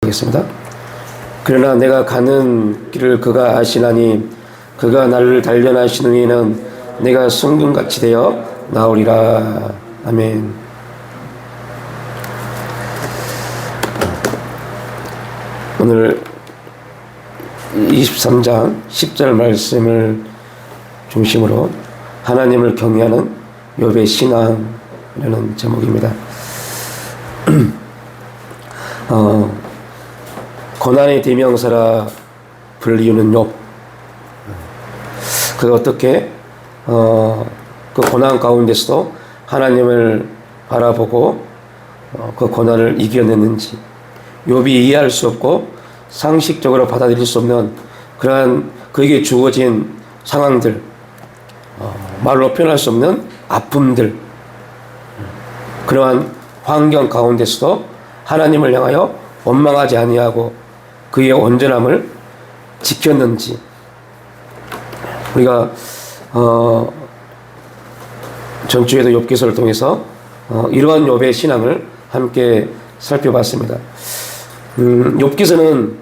하겠습니다. 그러나 내가 가는 길을 그가 아시나니 그가 나를 단련하신 후에는 내가 순금같이 되어 나오리라. 아멘. 오늘 23장 10절 말씀을 중심으로 하나님을 경외하는 욥의 신앙이라는 제목입니다. 고난의 대명사라 불리우는 욥. 그가 어떻게 그 고난 가운데서도 하나님을 바라보고 그 고난을 이겨냈는지, 욥이 이해할 수 없고 상식적으로 받아들일 수 없는 그러한 그에게 주어진 상황들, 말로 표현할 수 없는 아픔들, 그러한 환경 가운데서도 하나님을 향하여 원망하지 아니하고 그의 온전함을 지켰는지, 우리가 전주에도 욥기서를 통해서 이러한 욥의 신앙을 함께 살펴봤습니다. 욥기서는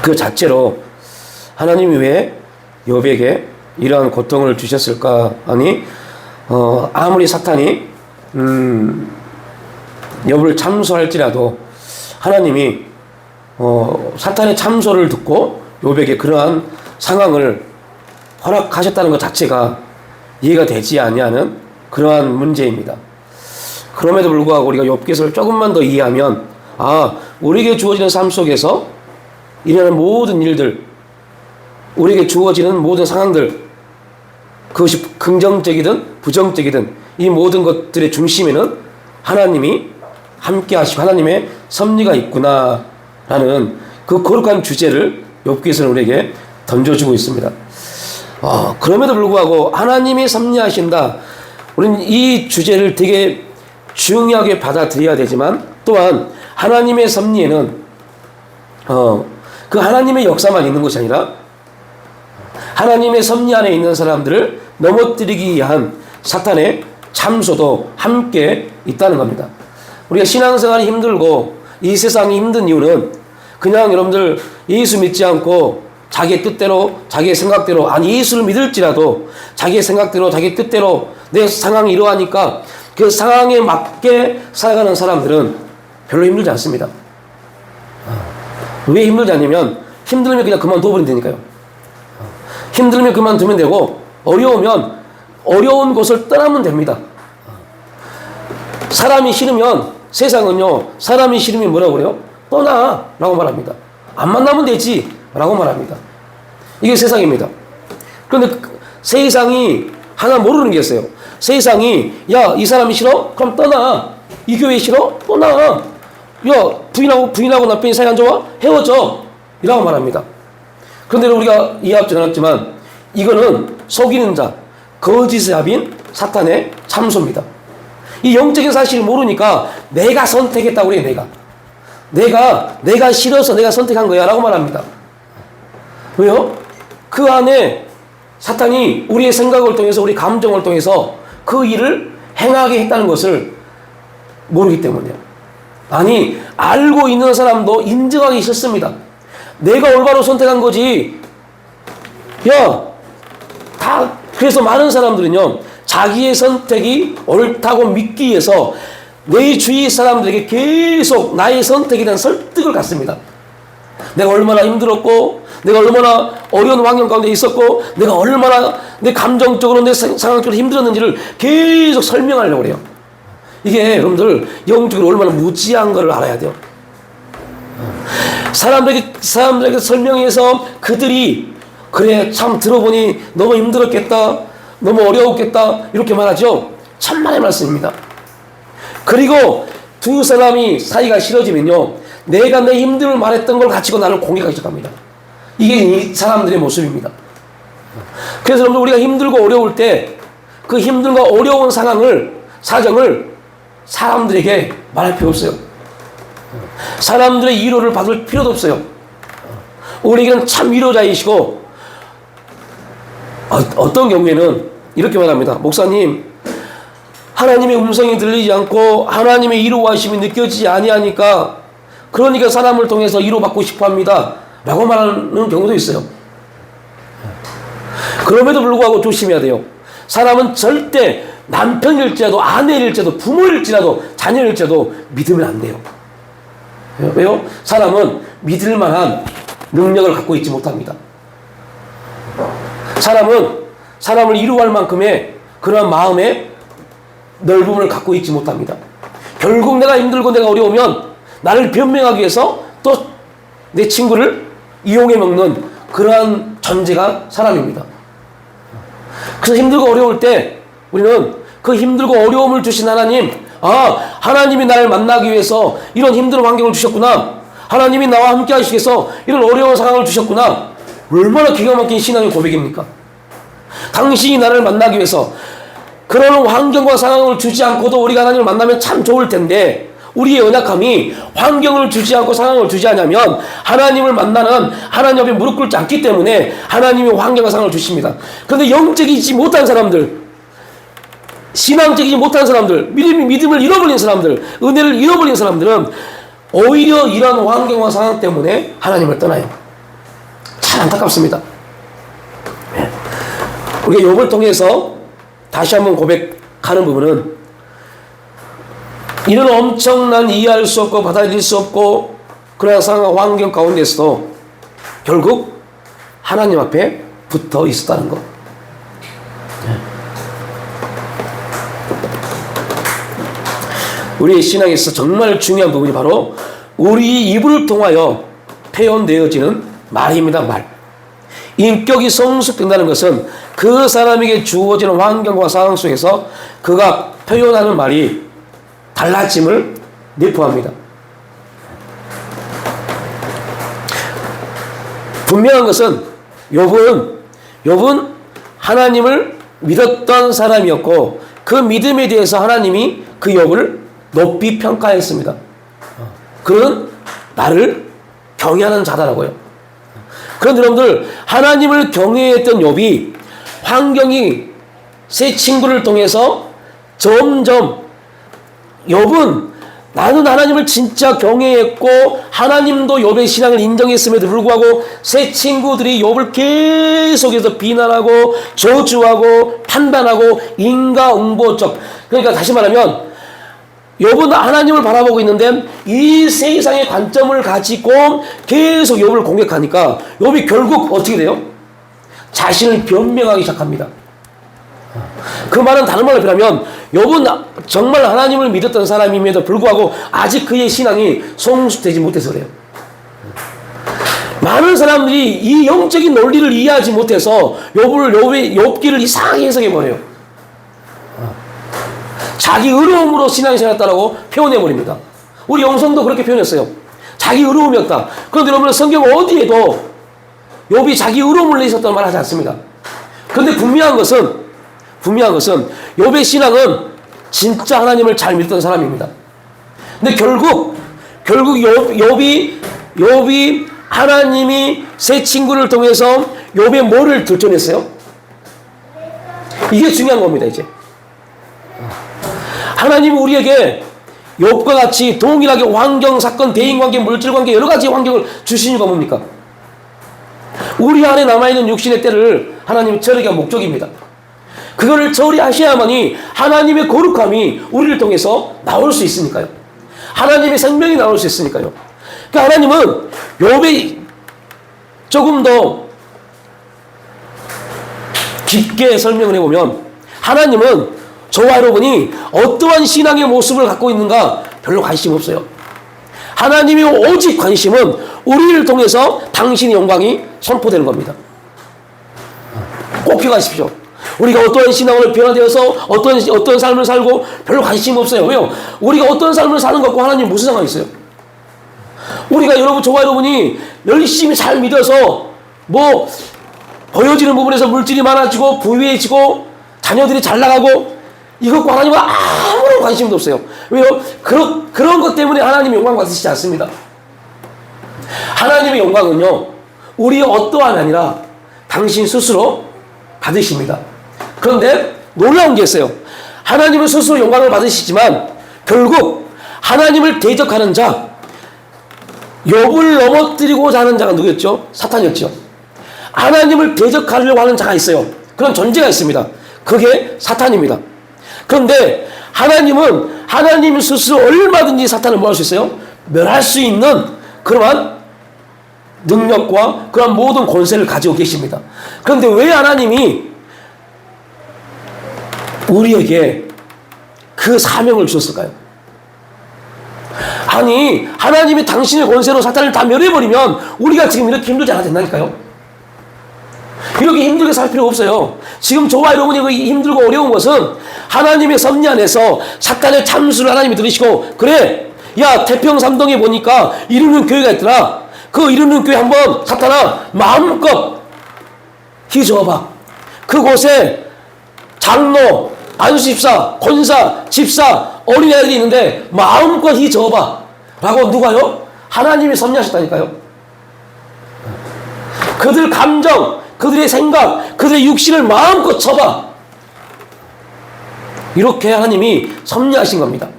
그 자체로 하나님이 왜 욥에게 이러한 고통을 주셨을까 하니, 아무리 사탄이 욥을 참소할지라도 하나님이 사탄의 참소를 듣고 욥에게 그러한 상황을 허락하셨다는 것 자체가 이해가 되지 아니하는 그러한 문제입니다. 그럼에도 불구하고 우리가 욥기서를 조금만 더 이해하면, 우리에게 주어지는 삶 속에서 일어나는 모든 일들, 우리에게 주어지는 모든 상황들, 그것이 긍정적이든 부정적이든 이 모든 것들의 중심에는 하나님이 함께 하시고 하나님의 섭리가 있구나라는 그 거룩한 주제를 욥기서는 우리에게 던져주고 있습니다. 그럼에도 불구하고 하나님이 섭리하신다, 우리는 이 주제를 되게 중요하게 받아들여야 되지만, 또한 하나님의 섭리에는 그 하나님의 역사만 있는 것이 아니라 하나님의 섭리 안에 있는 사람들을 넘어뜨리기 위한 사탄의 참소도 함께 있다는 겁니다. 우리가 신앙생활이 힘들고 이 세상이 힘든 이유는 그냥 여러분들 예수 믿지 않고 자기의 뜻대로 자기의 생각대로, 아니 예수를 믿을지라도 자기의 생각대로 자기의 뜻대로 내 상황이 이러하니까 그 상황에 맞게 살아가는 사람들은 별로 힘들지 않습니다. 왜 힘들지 않냐면 힘들면 그냥 그만둬버리면 되니까요. 힘들면 그만두면 되고, 어려우면 어려운 곳을 떠나면 됩니다. 사람이 싫으면, 세상은요, 사람이 싫으면 뭐라고 그래요? 떠나 라고 말합니다. 안 만나면 되지 라고 말합니다. 이게 세상입니다. 그런데 세상이 하나 모르는 게 있어요. 세상이, 야, 이 사람이 싫어? 그럼 떠나. 이 교회 싫어? 떠나. 야, 부인하고 남편이 사이 안 좋아? 헤어져. 이라고 말합니다. 그런데 우리가 이해하지 않았지만 이거는 속이는 자, 거짓의 합인 사탄의 참소입니다. 이 영적인 사실을 모르니까 내가 선택했다고 그래요. 내가 싫어서 내가 선택한 거야 라고 말합니다. 왜요? 그 안에 사탄이 우리의 생각을 통해서, 우리 감정을 통해서 그 일을 행하게 했다는 것을 모르기 때문이에요. 아니, 알고 있는 사람도 인정하기 싫습니다. 내가 올바로 선택한 거지. 그래서 많은 사람들은요, 자기의 선택이 옳다고 믿기 위해서 내 주위 사람들에게 계속 나의 선택에 대한 설득을 갖습니다. 내가 얼마나 힘들었고, 내가 얼마나 어려운 환경 가운데 있었고, 내가 얼마나 내 감정적으로 내 상황적으로 힘들었는지를 계속 설명하려고 그래요. 이게 여러분들 영적으로 얼마나 무지한 것을 알아야 돼요. 사람들에게 설명해서 그들이, 그래, 참 들어보니 너무 힘들었겠다, 너무 어려웠겠다, 이렇게 말하죠. 천만의 말씀입니다. 그리고 두 사람이 사이가 싫어지면요, 내가 내 힘듦을 말했던 걸 가지고 나를 공격하기 시작합니다. 이게 이 사람들의 모습입니다. 그래서 여러분들, 우리가 힘들고 어려울 때 그 힘들고 어려운 사정을 사람들에게 말할 필요 없어요. 사람들의 위로를 받을 필요도 없어요. 우리에게는 참 위로자이시고, 어떤 경우에는 이렇게 말합니다. 목사님, 하나님의 음성이 들리지 않고 하나님의 이루하심이 느껴지지 아니하니까, 그러니까 사람을 통해서 이루받고 싶어합니다 라고 말하는 경우도 있어요. 그럼에도 불구하고 조심해야 돼요. 사람은 절대 남편일지라도 아내일지라도 부모일지라도 자녀일지라도 믿으면 안 돼요. 왜요? 사람은 믿을 만한 능력을 갖고 있지 못합니다. 사람을 이루할 만큼의 그러한 마음의 넓음을 갖고 있지 못합니다. 결국 내가 힘들고 내가 어려우면 나를 변명하기 위해서 또 내 친구를 이용해 먹는 그러한 존재가 사람입니다. 그래서 힘들고 어려울 때 우리는 그 힘들고 어려움을 주신 하나님, 하나님이 나를 만나기 위해서 이런 힘든 환경을 주셨구나, 하나님이 나와 함께 하시기 위해서 이런 어려운 상황을 주셨구나, 얼마나 기가 막힌 신앙의 고백입니까? 당신이 나를 만나기 위해서 그런 환경과 상황을 주지 않고도 우리가 하나님을 만나면 참 좋을 텐데, 우리의 연약함이 환경을 주지 않고 상황을 주지 않으면 하나님을 만나는 하나님 앞에 무릎 꿇지 않기 때문에 하나님이 환경과 상황을 주십니다. 그런데 영적이지 못한 사람들, 신앙적이지 못한 사람들, 믿음을 잃어버린 사람들, 은혜를 잃어버린 사람들은 오히려 이런 환경과 상황 때문에 하나님을 떠나요. 참 안타깝습니다. 우리가 욥을 통해서 다시 한번 고백하는 부분은, 이런 엄청난 이해할 수 없고 받아들일 수 없고 그런 상황 환경 가운데서도 결국 하나님 앞에 붙어 있었다는 것. 우리의 신앙에서 정말 중요한 부분이 바로 우리 입을 통하여 표현되어지는 말입니다. 말. 인격이 성숙된다는 것은 그 사람에게 주어지는 환경과 상황 속에서 그가 표현하는 말이 달라짐을 내포합니다. 분명한 것은 욥은 하나님을 믿었던 사람이었고, 그 믿음에 대해서 하나님이 그 욥을 높이 평가했습니다. 그는 나를 경외하는 자다라고요. 그런데 여러분들, 하나님을 경외했던 욥이 환경이 새 친구를 통해서 점점 욥은 나는 하나님을 진짜 경외했고 하나님도 욥의 신앙을 인정했음에도 불구하고 새 친구들이 욥을 계속해서 비난하고 저주하고 판단하고 인과응보적, 그러니까 다시 말하면 욥은 하나님을 바라보고 있는데 이 세상의 관점을 가지고 계속 욥을 공격하니까 욥이 결국 어떻게 돼요? 자신을 변명하기 시작합니다. 그 말은 다른 말로 표현하면 욥은 정말 하나님을 믿었던 사람임에도 불구하고 아직 그의 신앙이 성숙되지 못해서 그래요. 많은 사람들이 이 영적인 논리를 이해하지 못해서 욥기를 이상하게 해석해버려요. 자기 의로움으로 신앙이 생겼다라고 표현해버립니다. 우리 영성도 그렇게 표현했어요. 자기 의로움이었다. 그런데 여러분, 성경 어디에도 욥이 자기 의로움을 내셨다는 말 하지 않습니다. 그런데 분명한 것은 욥의 신앙은 진짜 하나님을 잘 믿던 사람입니다. 근데 결국 욥이 하나님이 새 친구를 통해서 욥의 뭐를 들춰냈어요? 이게 중요한 겁니다. 이제 하나님이 우리에게 욥과 같이 동일하게 환경, 사건, 대인관계, 물질관계 여러 가지 환경을 주신 이유가 뭡니까? 우리 안에 남아있는 육신의 때를 하나님이 처리한 목적입니다. 그거를 처리하셔야만이 하나님의 거룩함이 우리를 통해서 나올 수 있으니까요. 하나님의 생명이 나올 수 있으니까요. 그러니까 하나님은 욥이 조금 더 깊게 설명을 해보면, 하나님은 저와 여러분이 어떠한 신앙의 모습을 갖고 있는가 별로 관심 없어요. 하나님의 오직 관심은 우리를 통해서 당신의 영광이 선포되는 겁니다. 꼭 기억하십시오. 우리가 어떠한 신앙으로 변화되어서 어떤 삶을 살고 별로 관심 없어요. 왜요? 우리가 어떤 삶을 사는 것과 하나님 무슨 상관이 있어요? 우리가 저와 여러분이 열심히 잘 믿어서 보여지는 부분에서 물질이 많아지고 부유해지고 자녀들이 잘 나가고 이것과 하나님은 아무런 관심도 없어요. 왜요? 그런 것 때문에 하나님의 영광 받으시지 않습니다. 하나님의 영광은요, 우리의 어떠한 아니라 당신 스스로 받으십니다. 그런데 놀라운 게 있어요. 하나님은 스스로 영광을 받으시지만 결국 하나님을 대적하는 자, 욥을 넘어뜨리고자 하는 자가 누구였죠? 사탄이었죠. 하나님을 대적하려고 하는 자가 있어요. 그런 존재가 있습니다. 그게 사탄입니다. 그런데 하나님은 하나님 스스로 얼마든지 사탄을 뭐 할 수 있어요? 멸할 수 있는 그러한 능력과 그런 모든 권세를 가지고 계십니다. 그런데 왜 하나님이 우리에게 그 사명을 주셨을까요? 아니, 하나님이 당신의 권세로 사탄을 다 멸해버리면 우리가 지금 이렇게 힘들지 않아도 된다니까요. 이렇게 힘들게 살 필요가 없어요. 지금 저와 여러분이 힘들고 어려운 것은 하나님의 섭리 안에서 사탄의 참수를 하나님이 들으시고, 그래, 야, 태평삼동에 보니까 이루는 교회가 있더라. 그 이루는 교회 한번 사탄아 마음껏 휘저어봐. 그곳에 장로, 안수집사, 권사, 집사, 어린애들이 있는데 마음껏 휘저어봐 라고 누가요? 하나님이 섭리하셨다니까요. 그들 감정, 그들의 생각, 그들의 육신을 마음껏 쳐봐. 이렇게 하나님이 섭리하신 겁니다.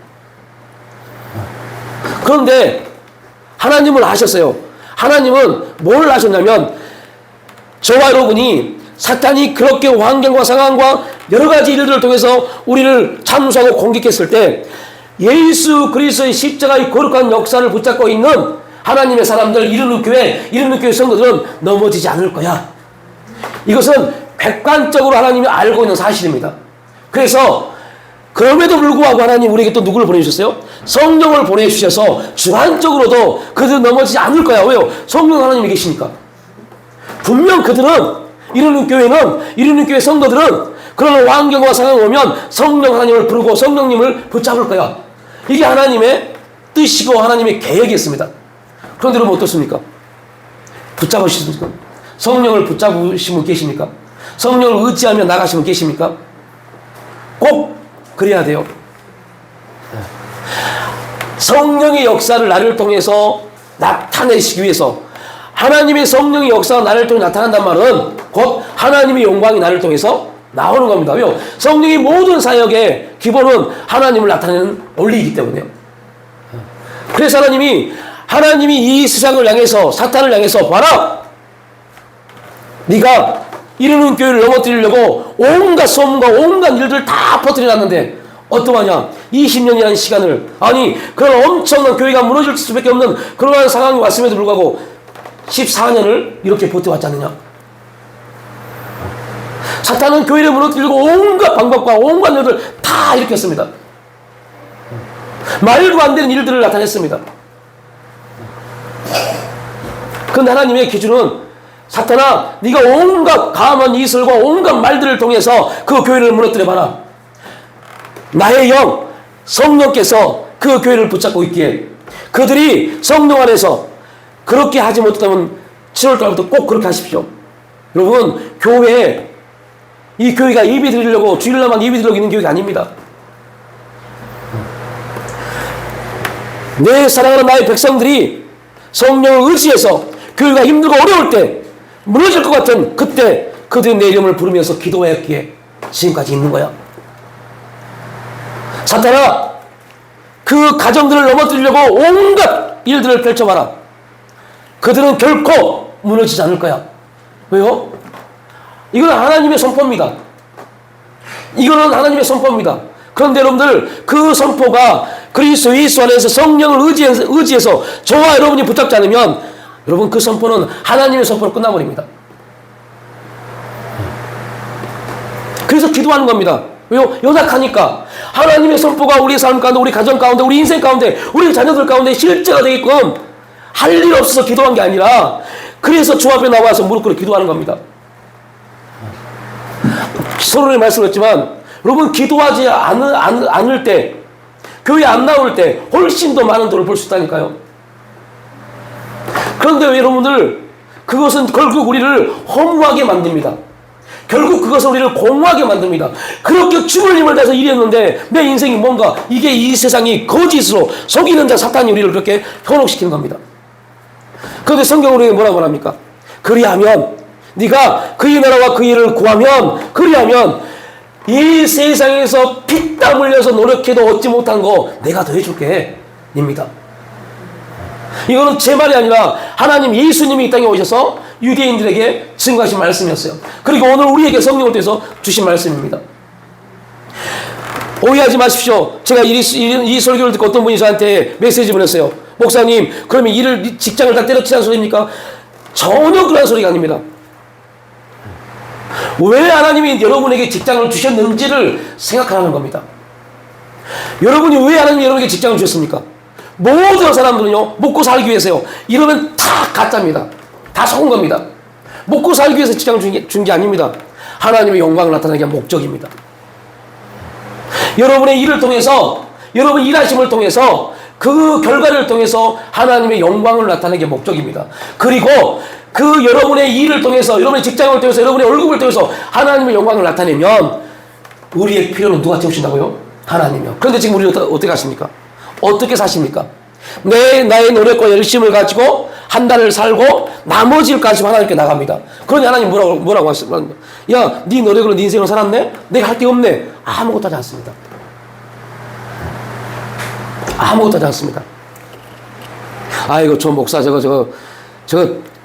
그런데 하나님은 아셨어요. 하나님은 뭘 아셨냐면, 저와 여러분이 사탄이 그렇게 환경과 상황과 여러 가지 일들을 통해서 우리를 참수하고 공격했을 때 예수 그리스도의 십자가의 거룩한 역사를 붙잡고 있는 하나님의 사람들, 이르는 교회 성도들은 넘어지지 않을 거야. 이것은 객관적으로 하나님이 알고 있는 사실입니다. 그래서 그럼에도 불구하고 하나님 우리에게 또 누구를 보내주셨어요? 성령을 보내주셔서 주관적으로도 그들은 넘어지지 않을 거야. 왜요? 성령 하나님이 계시니까. 분명 그들은, 이루는 교회 성도들은 그런 환경과 상황이 오면 성령 하나님을 부르고 성령님을 붙잡을 거야. 이게 하나님의 뜻이고 하나님의 계획이었습니다. 그런데 여러분 어떻습니까? 붙잡으시습니까? 성령을 붙잡으신 분 계십니까? 성령을 의지하며 나가시는 분 계십니까? 꼭 그래야 돼요. 성령의 역사를 나를 통해서 나타내시기 위해서, 하나님의 성령의 역사가 나를 통해 나타난단 말은 곧 하나님의 영광이 나를 통해서 나오는 겁니다. 왜요? 성령의 모든 사역의 기본은 하나님을 나타내는 원리이기 때문에요. 그래서 하나님이 이 세상을 향해서, 사탄을 향해서, 봐라! 네가 이루는 교회를 넘어뜨리려고 온갖 소문과 온갖 일들을 다 퍼뜨려놨는데 어떠하냐? 20년이라는 시간을, 아니 그런 엄청난 교회가 무너질 수밖에 없는 그러한 상황이 왔음에도 불구하고 14년을 이렇게 버텨왔지 않느냐? 사탄은 교회를 무너뜨리려고 온갖 방법과 온갖 일들을 다 일으켰습니다. 말도 안 되는 일들을 나타냈습니다. 그런데 하나님의 기준은, 사탄아, 네가 온갖 감한 이슬과 온갖 말들을 통해서 그 교회를 무너뜨려봐라. 나의 영, 성령께서 그 교회를 붙잡고 있기에 그들이 성령 안에서 그렇게 하지 못했다면 7월달부터 꼭 그렇게 하십시오. 여러분, 이 교회가 예배 드리려고, 주일날만 예배 드리려고 있는 교회가 아닙니다. 내 사랑하는 나의 백성들이 성령을 의지해서 교회가 힘들고 어려울 때, 무너질 것 같은 그때 그들이 내 이름을 부르면서 기도하였기에 지금까지 있는 거야. 사탄아, 그 가정들을 넘어뜨리려고 온갖 일들을 펼쳐봐라. 그들은 결코 무너지지 않을 거야. 왜요? 이건 하나님의 선포입니다. 이거는 하나님의 선포입니다. 그런데 여러분들, 그 선포가 그리스도 예수 안에서 성령을 의지해서 저와 여러분이 붙잡지 않으면 여러분, 그 선포는 하나님의 선포로 끝나버립니다. 그래서 기도하는 겁니다. 왜요? 연약하니까. 하나님의 선포가 우리 삶 가운데, 우리 가정 가운데, 우리 인생 가운데, 우리 자녀들 가운데 실제가 되게끔 할 일 없어서 기도한 게 아니라, 그래서 주 앞에 나와서 무릎 꿇어 기도하는 겁니다. 서론에 말씀드렸지만, 여러분, 기도하지 않을 때, 교회 안 나올 때 훨씬 더 많은 돈을 벌 수 있다니까요. 그런데 여러분들, 그것은 결국 우리를 허무하게 만듭니다. 결국 그것은 우리를 공허하게 만듭니다. 그렇게 죽을 힘을 다해서 일했는데 내 인생이 뭔가, 이게 이 세상이 거짓으로 속이는 자 사탄이 우리를 그렇게 현혹시키는 겁니다. 그런데 성경은 우리에게 뭐라고 말합니까? 그리하면, 네가 그의 나라와 그의 일을 구하면, 그리하면 이 세상에서 피땀 흘려서 노력해도 얻지 못한 거 내가 더해줄게 입니다. 이거는 제 말이 아니라 하나님 예수님이 이 땅에 오셔서 유대인들에게 증거하신 말씀이었어요. 그리고 오늘 우리에게 성령을 통해서 주신 말씀입니다. 오해하지 마십시오. 제가 이 설교를 듣고 어떤 분이 저한테 메시지 보냈어요. 목사님, 그러면 직장을 다 때려치라는 소리입니까? 전혀 그런 소리가 아닙니다. 왜 하나님이 여러분에게 직장을 주셨는지를 생각하라는 겁니다. 여러분이 왜 하나님이 여러분에게 직장을 주셨습니까? 모든 사람들은요, 먹고 살기 위해서요. 이러면 다 가짜입니다. 다 속은 겁니다. 먹고 살기 위해서 직장을 준 게 아닙니다. 하나님의 영광을 나타내기 위한 목적입니다. 여러분의 일을 통해서, 여러분 일하심을 통해서, 그 결과를 통해서 하나님의 영광을 나타내기 위한 목적입니다. 그리고 그 여러분의 일을 통해서, 여러분의 직장을 통해서, 여러분의 월급을 통해서 하나님의 영광을 나타내면 우리의 필요는 누가 채우신다고요? 하나님이요. 그런데 지금 우리는 어떻게 하십니까? 어떻게 사십니까? 나의 노력과 열심을 가지고 한 달을 살고 나머지를 가지고 하나님께 나갑니다. 그러니 하나님 뭐라고 하십니까? 야, 네 노력으로 네 인생을 살았네? 내가 할 게 없네. 아무것도 하지 않습니다. 아무것도 하지 않습니다. 아이고, 저 목사 저거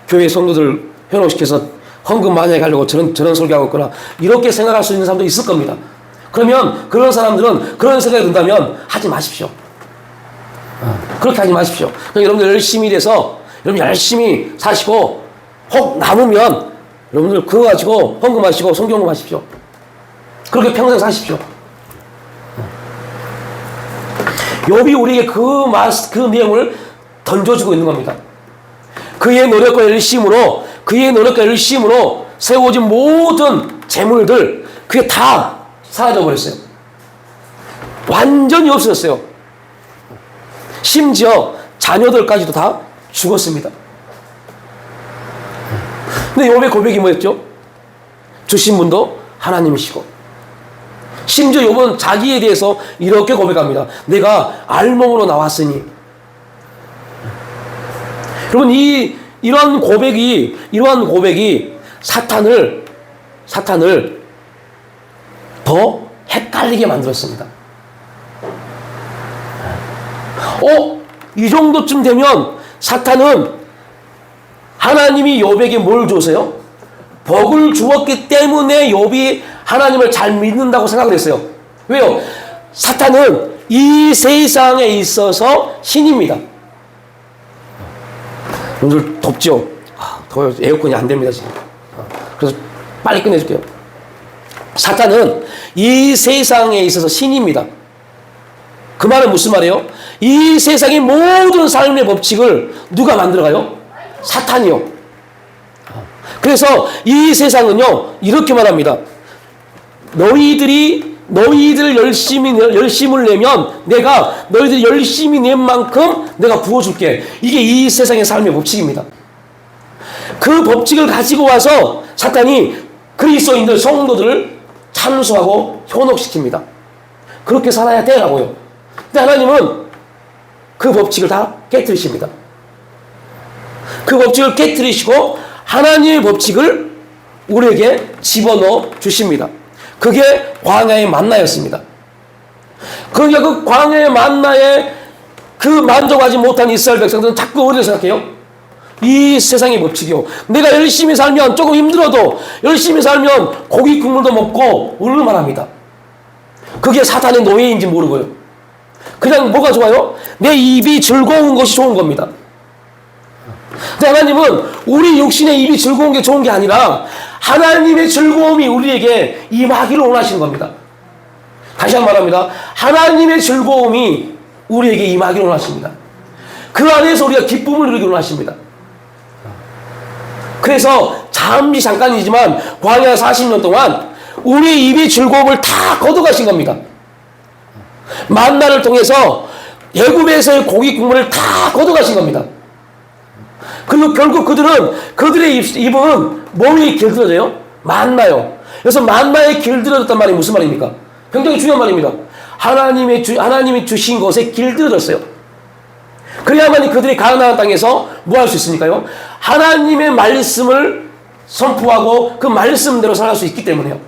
교회 성도들 현혹시켜서 헌금 많이 해가려고 저런 설교하고 있구나. 이렇게 생각할 수 있는 사람도 있을 겁니다. 그러면 그런 사람들은 그런 생각이 든다면 하지 마십시오. 그렇게 하지 마십시오. 여러분들 열심히 일해서 여러분 열심히 사시고 혹 남으면 여러분들 그거 가지고 헌금하시고 성경금 하십시오. 그렇게 평생 사십시오. 욥이 우리에게 그 내용을 던져주고 있는 겁니다. 그의 노력과 열심으로 세워진 모든 재물들, 그게 다 사라져 버렸어요. 완전히 없어졌어요. 심지어 자녀들까지도 다 죽었습니다. 근데 욥의 고백이 뭐였죠? 주신 분도 하나님이시고, 심지어 욥은 자기에 대해서 이렇게 고백합니다. 내가 알몸으로 나왔으니. 여러분, 이러한 고백이 사탄을 더 헷갈리게 만들었습니다. 이 정도쯤 되면 사탄은 하나님이 욥에게 뭘 줬어요? 복을 주었기 때문에 욥이 하나님을 잘 믿는다고 생각을 했어요. 왜요? 사탄은 이 세상에 있어서 신입니다. 오늘 덥죠? 더워요. 에어컨이 안 됩니다, 지금. 그래서 빨리 끝내줄게요. 사탄은 이 세상에 있어서 신입니다. 그 말은 무슨 말이에요? 이 세상의 모든 삶의 법칙을 누가 만들어가요? 사탄이요. 그래서 이 세상은요, 이렇게 말합니다. 너희들 열심을 내면 내가 너희들이 열심히 낸 만큼 내가 부어줄게. 이게 이 세상의 삶의 법칙입니다. 그 법칙을 가지고 와서 사탄이 그리스도인들, 성도들을 참수하고 현혹시킵니다. 그렇게 살아야 되라고요. 근데 하나님은 그 법칙을 다 깨뜨리십니다. 그 법칙을 깨뜨리시고 하나님의 법칙을 우리에게 집어넣어 주십니다. 그게 광야의 만나였습니다. 그러니까 그 광야의 만나에 그 만족하지 못한 이스라엘 백성들은 자꾸 어디를 생각해요? 이 세상의 법칙이요. 내가 열심히 살면, 조금 힘들어도 열심히 살면 고기 국물도 먹고 울을만 합니다. 그게 사탄의 노예인지 모르고요. 그냥 뭐가 좋아요? 내 입이 즐거운 것이 좋은 겁니다. 근데 하나님은 우리 육신의 입이 즐거운 게 좋은 게 아니라 하나님의 즐거움이 우리에게 임하기를 원하시는 겁니다. 다시 한번 말합니다. 하나님의 즐거움이 우리에게 임하기를 원하십니다. 그 안에서 우리가 기쁨을 누리기를 원하십니다. 그래서 잠깐이지만 광야 40년 동안 우리 입의 즐거움을 다 걷어가신 겁니다. 만나를 통해서 애굽에서의 고기 국물을 다 걷어가신 겁니다. 그리고 결국 그들의 입은 몸이 길들어져요? 만나요. 그래서 만나에 길들어졌단 말이 무슨 말입니까? 굉장히 중요한 말입니다. 하나님이 주신 것에 길들어졌어요. 그래야만이 그들이 가나안 땅에서 뭐 할 수 있습니까요? 하나님의 말씀을 선포하고 그 말씀대로 살아갈 수 있기 때문에요.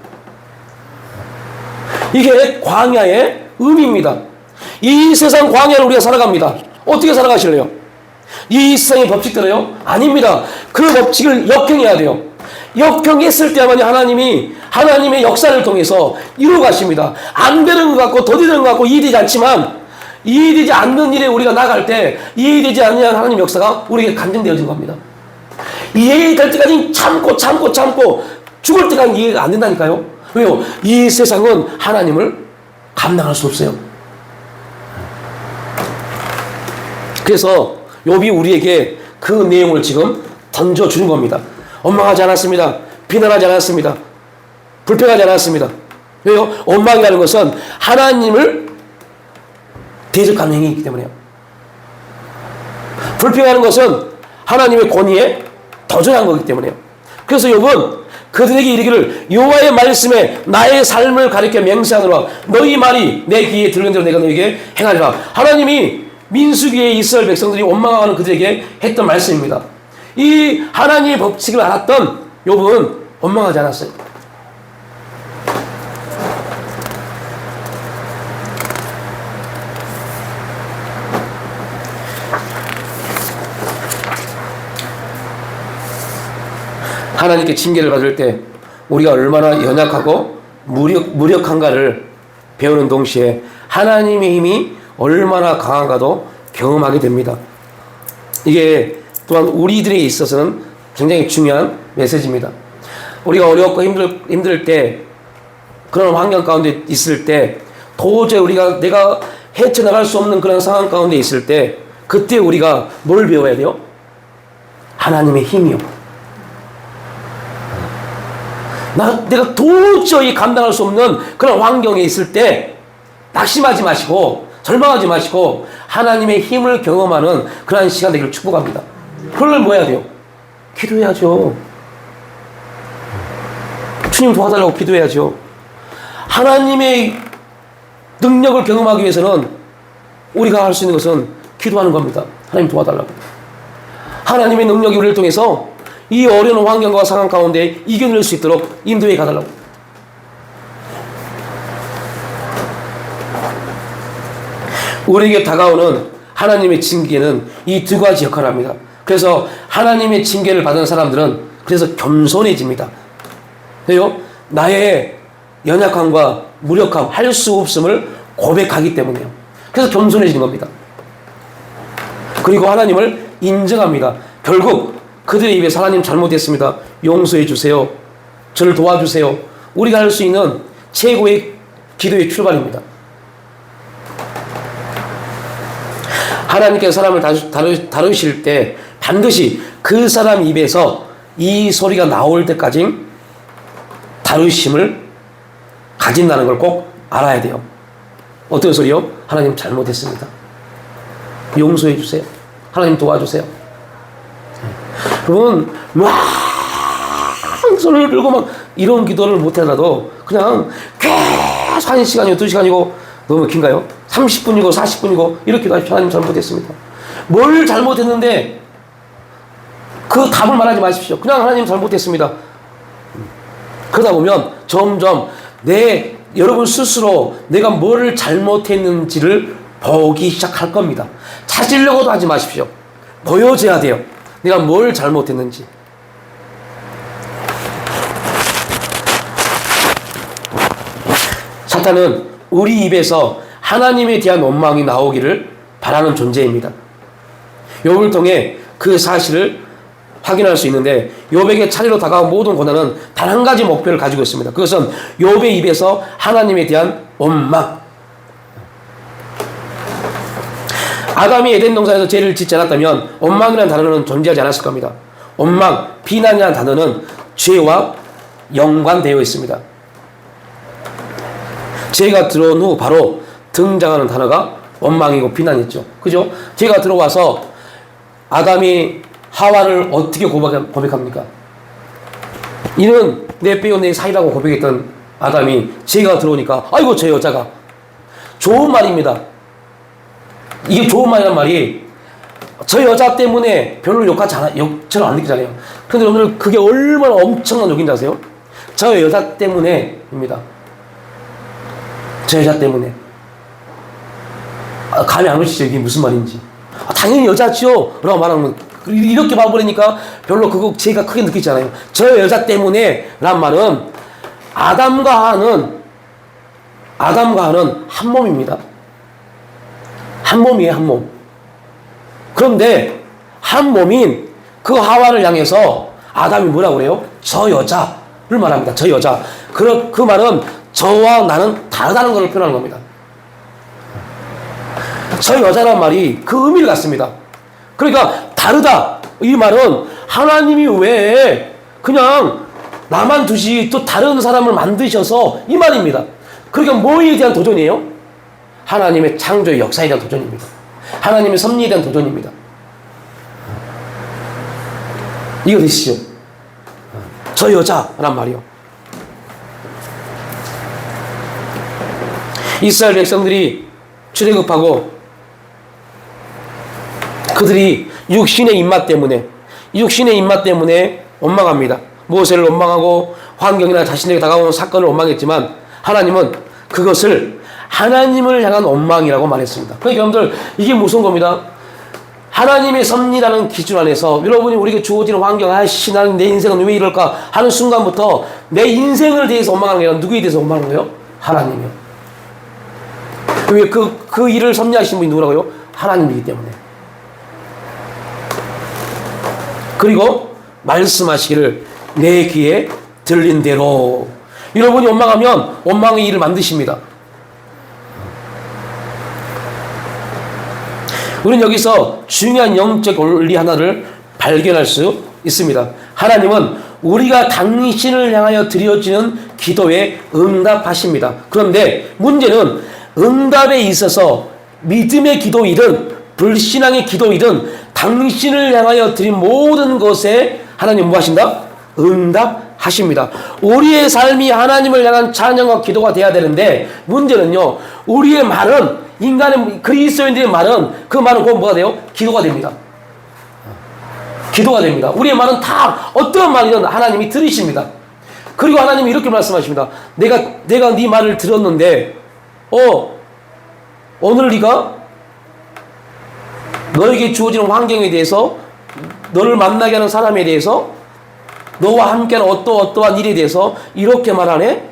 이게 광야의 의미입니다. 이 세상 광야를 우리가 살아갑니다. 어떻게 살아가실래요? 이 세상의 법칙대로요? 아닙니다. 그 법칙을 역행해야 돼요. 역행했을 때야만이 하나님이 하나님의 역사를 통해서 이루어 가십니다. 안 되는 것 같고 더디는 것 같고 이해되지 않지만 이해되지 않는 일에 우리가 나갈 때 이해되지 않는 하나님의 역사가 우리에게 간증되어진 겁니다. 이해될 때까지 참고 죽을 때까지 이해가 안 된다니까요. 왜요? 이 세상은 하나님을 감당할 수 없어요. 그래서 욥이 우리에게 그 내용을 지금 던져주는 겁니다. 원망하지 않았습니다. 비난하지 않았습니다. 불평하지 않았습니다. 왜요? 원망이라는 것은 하나님을 대적하는 행위이기 때문에요. 불평하는 것은 하나님의 권위에 도전한 거기 때문에요. 그래서 욥은 그들에게 이르기를 여호와의 말씀에 나의 삶을 가리켜 맹세하노라. 너희 말이 내 귀에 들은 대로 내가 너에게 행하리라. 하나님이 민수기에 이스라엘 백성들이 원망하는 그들에게 했던 말씀입니다. 이 하나님의 법칙을 알았던 욥은 원망하지 않았어요. 하나님께 징계를 받을 때 우리가 얼마나 연약하고 무력한가를 배우는 동시에 하나님의 힘이 얼마나 강한가도 경험하게 됩니다. 이게 또한 우리들에 있어서는 굉장히 중요한 메시지입니다. 우리가 어렵고 힘들 때 그런 환경 가운데 있을 때 도저히 내가 헤쳐나갈 수 없는 그런 상황 가운데 있을 때 그때 우리가 뭘 배워야 돼요? 하나님의 힘이요. 내가 도저히 감당할 수 없는 그런 환경에 있을 때 낙심하지 마시고 절망하지 마시고 하나님의 힘을 경험하는 그러한 시간 되기를 축복합니다. 그걸 뭐 해야 돼요? 기도해야죠. 주님 도와달라고 기도해야죠. 하나님의 능력을 경험하기 위해서는 우리가 할 수 있는 것은 기도하는 겁니다. 하나님 도와달라고. 하나님의 능력이 우리를 통해서 이 어려운 환경과 상황 가운데 이겨낼 수 있도록 인도해 가달라고. 우리에게 다가오는 하나님의 징계는 이 두 가지 역할을 합니다. 그래서 하나님의 징계를 받은 사람들은 그래서 겸손해집니다. 왜요? 나의 연약함과 무력함, 할 수 없음을 고백하기 때문에요. 그래서 겸손해지는 겁니다. 그리고 하나님을 인정합니다. 결국 그들의 입에 하나님 잘못했습니다. 용서해 주세요. 저를 도와주세요. 우리가 할 수 있는 최고의 기도의 출발입니다. 하나님께서 사람을 다루실 때 반드시 그 사람 입에서 이 소리가 나올 때까지 다루심을 가진다는 걸 꼭 알아야 돼요. 어떤 소리요? 하나님 잘못했습니다. 용서해 주세요. 하나님 도와주세요. 여러분 막 소리를 들고 막 이런 기도를 못하더라도 그냥 계속 1시간이고 2시간이고 너무 긴가요? 30분이고 40분이고 이렇게 기도하십시오. 하나님 잘못했습니다. 뭘 잘못했는데 그 답을 말하지 마십시오. 그냥 하나님 잘못했습니다. 그러다 보면 점점 여러분 스스로 내가 뭘 잘못했는지를 보기 시작할 겁니다. 찾으려고도 하지 마십시오. 보여줘야 돼요. 내가 뭘 잘못했는지. 사탄은 우리 입에서 하나님에 대한 원망이 나오기를 바라는 존재입니다. 욥을 통해 그 사실을 확인할 수 있는데 욥에게 차례로 다가온 모든 고난은 단 한 가지 목표를 가지고 있습니다. 그것은 욥의 입에서 하나님에 대한 원망. 아담이 에덴 동산에서 죄를 짓지 않았다면 원망이라는 단어는 존재하지 않았을 겁니다. 원망, 비난이라는 단어는 죄와 연관되어 있습니다. 죄가 들어온 후 바로 등장하는 단어가 원망이고 비난이죠. 그죠? 죄가 들어와서 아담이 하와를 어떻게 고백합니까? 이는 내 뼈 내 사이라고 고백했던 아담이 죄가 들어오니까 아이고 저 여자가. 좋은 말입니다. 이게 좋은 말이란 말이 저 여자 때문에 별로 욕처럼 안 느끼잖아요. 그런데 오늘 그게 얼마나 엄청난 욕인지 아세요? 저 여자 때문에입니다. 저 여자 때문에. 감이 안 오시죠? 이게 무슨 말인지. 당연히 여자죠? 라고 말하면, 이렇게 봐버리니까 별로 그거 제가 크게 느끼잖아요. 저 여자 때문에 란 말은 아담과 하는 한 몸입니다. 한 몸이에요, 한 몸. 그런데 한 몸인 그 하와를 향해서 아담이 뭐라고 그래요? 저 여자를 말합니다. 저 여자. 그 말은 저와 나는 다르다는 것을 표현하는 겁니다. 저 여자란 말이 그 의미를 갖습니다. 그러니까 다르다. 이 말은 하나님이 왜 그냥 나만 두시 또 다른 사람을 만드셔서 이 말입니다. 그러니까 뭐에 대한 도전이에요? 하나님의 창조의 역사에 대한 도전입니다. 하나님의 섭리에 대한 도전입니다. 이거 되시죠? 저 여자란 말이요. 이스라엘 백성들이 출애굽하고 그들이 육신의 입맛 때문에 원망합니다. 모세를 원망하고 환경이나 자신에게 다가오는 사건을 원망했지만 하나님은 그것을 하나님을 향한 원망이라고 말했습니다. 그러니까 여러분들 이게 무서운 겁니다. 하나님의 섭리라는 기준 안에서 여러분이 우리에게 주어지는 환경, 아이씨 나는 내 인생은 왜 이럴까 하는 순간부터 내 인생을 대해서 원망하는 게 아니라 누구에 대해서 원망하는 거예요? 하나님이요. 왜 그 일을 섭리하신 분이 누구라고요? 하나님이기 때문에. 그리고 말씀하시기를 내 귀에 들린 대로. 여러분이 원망하면 원망의 일을 만드십니다. 우리는 여기서 중요한 영적 원리 하나를 발견할 수 있습니다. 하나님은 우리가 당신을 향하여 드려지는 기도에 응답하십니다. 그런데 문제는 응답에 있어서 믿음의 기도이든 불신앙의 기도이든 당신을 향하여 드린 모든 것에 하나님 뭐 하신다? 응답하십니다. 우리의 삶이 하나님을 향한 찬양과 기도가 돼야 되는데 문제는요, 우리의 말은 인간의 그리스도인들의 말은 그 말은 곧 뭐가 돼요? 기도가 됩니다. 기도가 됩니다. 우리의 말은 다 어떤 말이든 하나님이 들으십니다. 그리고 하나님이 이렇게 말씀하십니다. 내가 네 말을 들었는데 오늘 네가 너에게 주어지는 환경에 대해서 너를 만나게 하는 사람에 대해서 너와 함께하는 어떠한 일에 대해서 이렇게 말하네?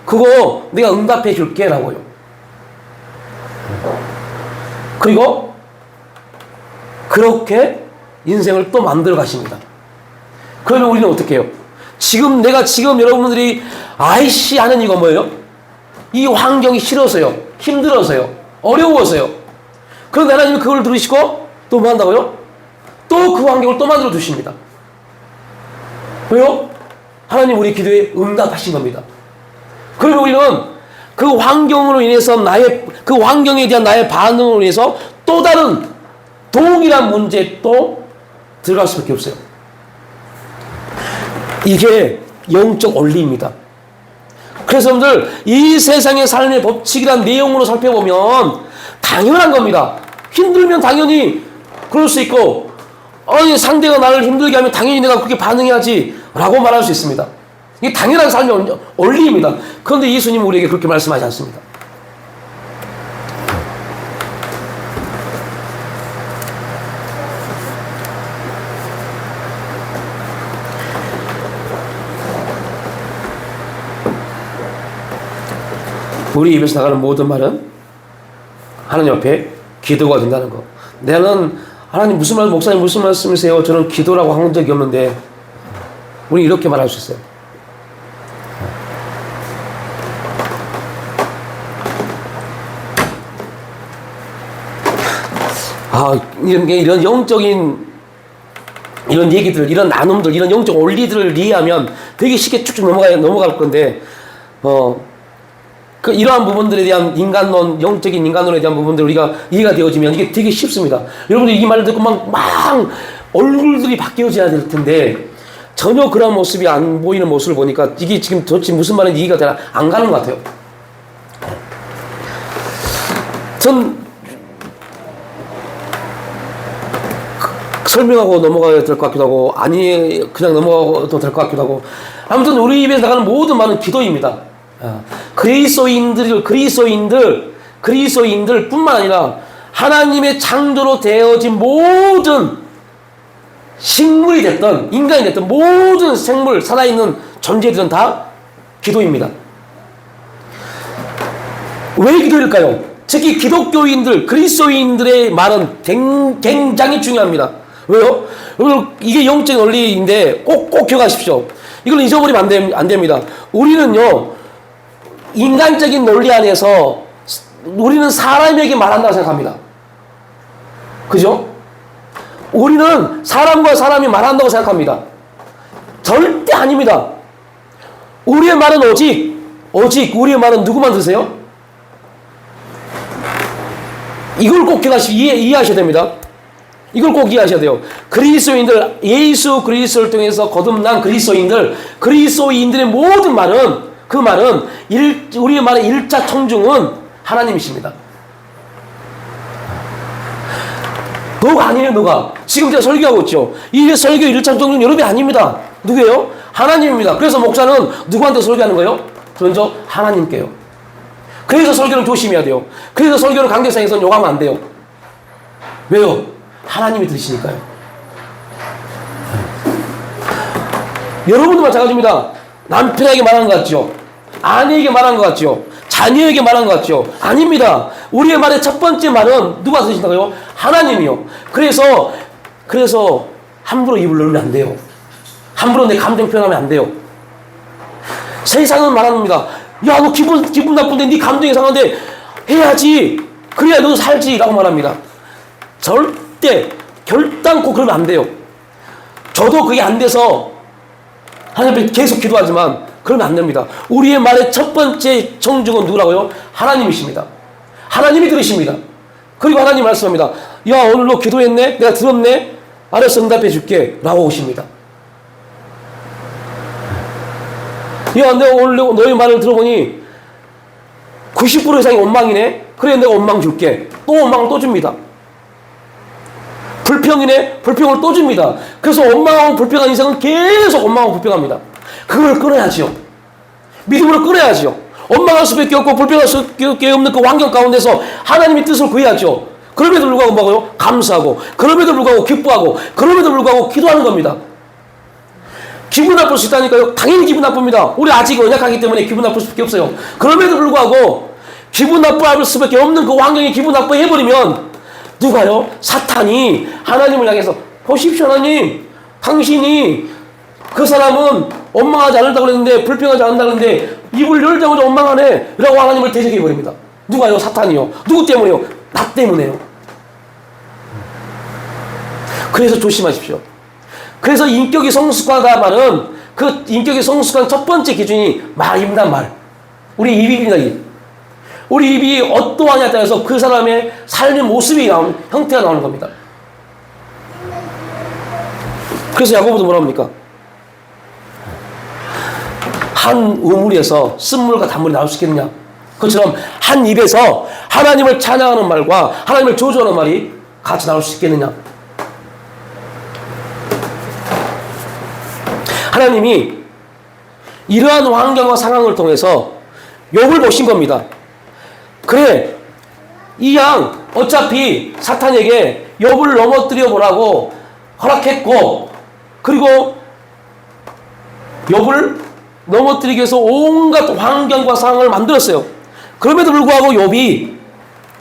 그거 내가 응답해 줄게 라고요. 그리고 그렇게 인생을 또 만들어 가십니다. 그러면 우리는 어떻게 해요? 내가 지금 여러분들이 아이씨 하는 이유가 뭐예요? 이 환경이 싫어서요. 힘들어서요. 어려워서요. 그런데 하나님이 그걸 들으시고 또 뭐 한다고요? 또 그 환경을 또 만들어 주십니다. 왜요? 하나님 우리 기도에 응답하신 겁니다. 그러면 우리는 그 환경으로 인해서 그 환경에 대한 나의 반응으로 인해서 또 다른 동일한 문제에 또 들어갈 수밖에 없어요. 이게 영적 원리입니다. 그래서 여러분들 이 세상의 삶의 법칙이란 내용으로 살펴보면 당연한 겁니다. 힘들면 당연히 그럴 수 있고 상대가 나를 힘들게 하면 당연히 내가 그렇게 반응해야지 라고 말할 수 있습니다. 이게 당연한 삶의 원리입니다. 그런데 예수님은 우리에게 그렇게 말씀하지 않습니다. 우리 입에서 나가는 모든 말은 하나님 앞에 기도가 된다는 거. 나는 하나님 목사님 무슨 말씀이세요? 저는 기도라고 한 적이 없는데 우리 이렇게 말할 수 있어요. 이런 영적인 이런 얘기들, 이런 나눔들, 이런 영적 원리들을 이해하면 되게 쉽게 쭉쭉 넘어갈 건데 이러한 부분들에 대한 인간론, 영적인 인간론에 대한 부분들 우리가 이해가 되어지면 이게 되게 쉽습니다. 여러분들 이 말을 듣고 막 얼굴들이 바뀌어져야 될 텐데 전혀 그런 모습이 안 보이는 모습을 보니까 이게 지금 도대체 무슨 말인지 이해가 안 가는 것 같아요. 전 설명하고 넘어가야 될 것 같기도 하고 그냥 넘어가도 될 것 같기도 하고 아무튼 우리 입에서 나가는 모든 말은 기도입니다. 그 그리스도인들 뿐만 아니라 하나님의 창조로 되어진 모든 식물이 됐던 인간이 됐던 모든 생물, 살아있는 존재들은 다 기도입니다. 왜 기도일까요? 특히 기독교인들, 그리스도인들의 말은 굉장히 중요합니다. 왜요? 이게 영적인 원리인데 꼭 기억하십시오. 이걸 잊어버리면 안 됩니다. 우리는요, 인간적인 논리 안에서 우리는 사람에게 말한다고 생각합니다. 그죠? 우리는 사람과 사람이 말한다고 생각합니다. 절대 아닙니다. 우리의 말은 오직 우리의 말은 누구만 드세요? 이걸 꼭 이해하셔야 됩니다. 이걸 꼭 이해하셔야 돼요. 그리스도인들, 예수 그리스도를 통해서 거듭난 그리스도인들의 모든 말은, 그 말은 우리의 말의 일자 청중은 하나님이십니다. 너가 아니에요, 너가. 지금 제가 설교하고 있죠. 이 설교 일자 청중은 여러분이 아닙니다. 누구예요? 하나님입니다. 그래서 목사는 누구한테 설교하는 거예요? 먼저 하나님께요. 그래서 설교를 조심해야 돼요. 그래서 설교를 강대상에서는 욕하면 안 돼요. 왜요? 하나님이 들으시니까요. 여러분도 마찬가지입니다. 남편에게 말하는 것 같죠? 아내에게 말하는 것 같죠? 자녀에게 말하는 것 같죠? 아닙니다. 우리의 말의 첫 번째 말은 누가 들으신다고요? 하나님이요. 그래서 함부로 입을 열면 안 돼요. 함부로 내 감정 표현하면 안 돼요. 세상은 말합니다. 야, 너 기분 나쁜데, 네 감정이 상한데 해야지. 그래야 너도 살지. 라고 말합니다. 절대, 결단코 그러면 안 돼요. 저도 그게 안 돼서 하나님 앞에 계속 기도하지만 그러면 안 됩니다. 우리의 말의 첫 번째 청중은 누구라고요? 하나님이십니다. 하나님이 들으십니다. 그리고 하나님 말씀합니다. 야, 오늘 너 기도했네? 내가 들었네? 알아서 응답해 줄게. 라고 오십니다. 야, 내가 오늘 너의 말을 들어보니 90% 이상이 원망이네? 그래, 내가 원망 줄게. 또 원망을 또 줍니다. 불평이네? 불평을 또 줍니다. 그래서 원망하고 불평한 인생은 계속 원망하고 불평합니다. 그걸 끊어야지요. 믿음으로 끊어야지요. 원망할 수밖에 없고 불평할 수밖에 없는 그 환경 가운데서 하나님의 뜻을 구해야죠. 그럼에도 불구하고 뭐고요? 감사하고, 그럼에도 불구하고 기뻐하고, 그럼에도 불구하고 기도하는 겁니다. 기분 나쁠 수 있다니까요. 당연히 기분 나쁩니다. 우리 아직 연약하기 때문에 기분 나쁠 수밖에 없어요. 그럼에도 불구하고 기분 나쁠 수밖에 없는 그 환경에 기분 나빠해버리면 누가요? 사탄이 하나님을 향해서 보십시오, 하나님, 당신이 그 사람은 원망하지 않는다고 그랬는데, 불평하지 않는다고 그랬는데 입을 열자마자 원망하네 라고 하나님을 대적해버립니다. 누가요? 사탄이요. 누구 때문에요? 나 때문에요. 그래서 조심하십시오. 그래서 인격이 성숙하다 말은, 그 인격이 성숙한 첫 번째 기준이 말입니다. 말. 우리 입입니다. 입. 우리 입이 어떠하냐에 따라서 그 사람의 삶의 모습이 형태가 나오는 겁니다. 그래서 야고보도 뭐라 합니까? 한 우물에서 쓴물과 단물이 나올 수 있겠느냐? 그것처럼 한 입에서 하나님을 찬양하는 말과 하나님을 조주하는 말이 같이 나올 수 있겠느냐? 하나님이 이러한 환경과 상황을 통해서 욥을 보신 겁니다. 그래, 이 양 어차피 사탄에게 욥을 넘어뜨려 보라고 허락했고, 그리고 욥을 넘어뜨리기 위해서 온갖 환경과 상황을 만들었어요. 그럼에도 불구하고 욥이